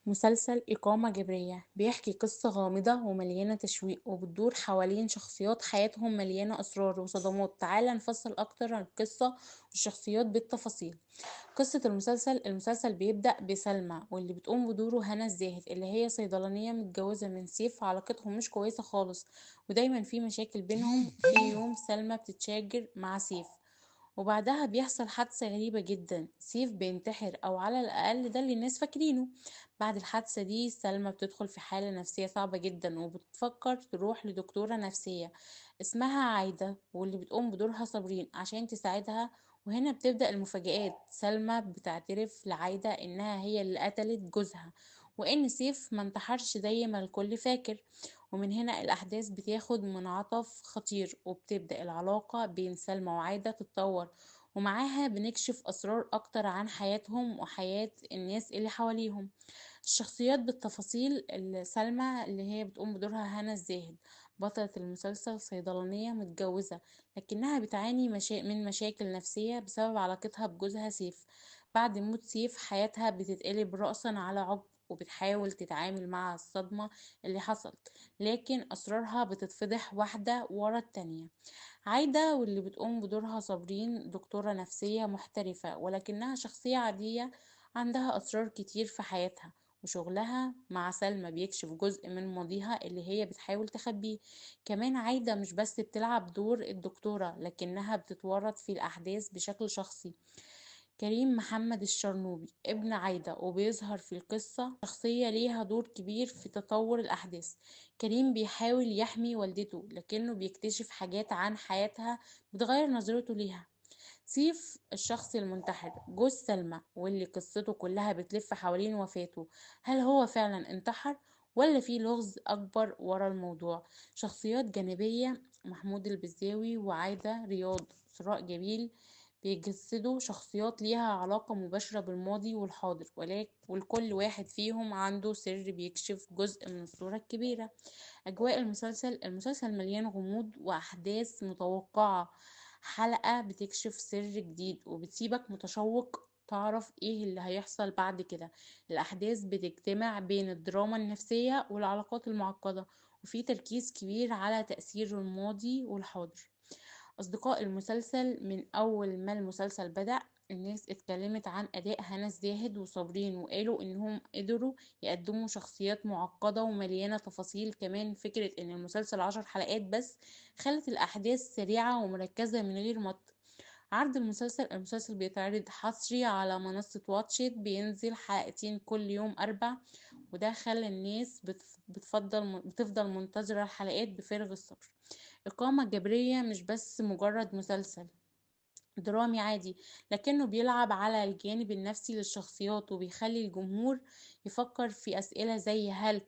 مسلسل إقامة جبرية بيحكي قصة غامضة ومليانة تشويق وبتدور حوالين شخصيات حياتهم مليانة أسرار وصدمات. تعالى نفصل أكتر عن القصة والشخصيات بالتفاصيل. قصة المسلسل بيبدأ بسلمى واللي بتقوم بدوره هنا الزاهد اللي هي صيدلانية متجوزة من سيف، علاقتهم مش كويسة خالص ودايما في مشاكل بينهم. في يوم سلمى بتتشاجر مع سيف وبعدها بيحصل حادثة غريبة جدا، سيف بينتحر أو على الأقل ده اللي الناس فاكرينه. بعد الحادثة دي سلمى بتدخل في حالة نفسية صعبة جدا وبتفكر تروح لدكتورة نفسية اسمها عايدة واللي بتقوم بدورها صابرين عشان تساعدها. وهنا بتبدأ المفاجآت، سلمى بتعترف لعايدة إنها هي اللي قتلت جوزها وإن سيف ما انتحرش زي ما الكل فاكر. ومن هنا الأحداث بتاخد منعطف خطير وبتبدأ العلاقة بين سلمى وعايدة تتطور، ومعاها بنكشف أسرار أكتر عن حياتهم وحياة الناس اللي حواليهم. الشخصيات بالتفاصيل، سلمى اللي هي بتقوم بدورها هنا الزاهد، بطلة المسلسل صيدلانية متجوزة لكنها بتعاني من مشاكل نفسية بسبب علاقتها بجوزها سيف. بعد موت سيف حياتها بتتقلب رأسا على عقب وبتحاول تتعامل مع الصدمة اللي حصلت، لكن أسرارها بتتفضح واحدة ورا التانية. عايدة واللي بتقوم بدورها صابرين دكتورة نفسية محترفة ولكنها شخصية عادية عندها أسرار كتير في حياتها، وشغلها مع سلمى بيكشف جزء من ماضيها اللي هي بتحاول تخبيه. كمان عايدة مش بس بتلعب دور الدكتورة لكنها بتتورط في الأحداث بشكل شخصي. كريم محمد الشرنوبي ابن عايدة وبيظهر في القصة شخصية ليها دور كبير في تطور الأحداث. كريم بيحاول يحمي والدته لكنه بيكتشف حاجات عن حياتها بتغير نظرته ليها. سيف الشخص المنتحر جوز سلمى واللي قصته كلها بتلف حوالين وفاته، هل هو فعلا انتحر ولا في لغز أكبر ورا الموضوع؟ شخصيات جانبية، محمود البزاوي وعايدة رياض ثراء جميل بيجسدوا شخصيات ليها علاقة مباشرة بالماضي والحاضر، ولكل واحد فيهم عنده سر بيكشف جزء من الصورة الكبيرة. أجواء المسلسل مليان غموض وأحداث متوقعة، حلقة بتكشف سر جديد وبتسيبك متشوق تعرف ايه اللي هيحصل بعد كده. الأحداث بتجتمع بين الدراما النفسية والعلاقات المعقدة، وفي تركيز كبير على تأثير الماضي والحاضر. أصدقاء المسلسل، من أول ما المسلسل بدأ الناس اتكلمت عن أداء هنا الزاهد وصابرين وقالوا إنهم قدروا يقدموا شخصيات معقدة ومليانة تفاصيل. كمان فكرة إن المسلسل 10 حلقات بس خلت الأحداث سريعة ومركزة من غير مط. عرض المسلسل بيتعرض حصري على منصة واتشيت، بينزل حلقتين كل يوم أربع، وده خلى الناس بتفضل منتظرة الحلقات بفارغ الصبر. إقامة جبرية مش بس مجرد مسلسل درامي عادي، لكنه بيلعب على الجانب النفسي للشخصيات وبيخلي الجمهور يفكر في أسئلة زي هل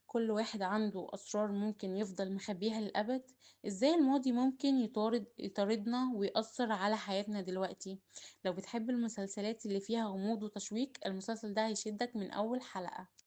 كل واحد عنده أسرار ممكن يفضل مخبيها للأبد؟ إزاي الماضي ممكن يطاردنا ويأثر على حياتنا دلوقتي؟ لو بتحب المسلسلات اللي فيها غموض وتشويق المسلسل ده هيشدك من أول حلقة.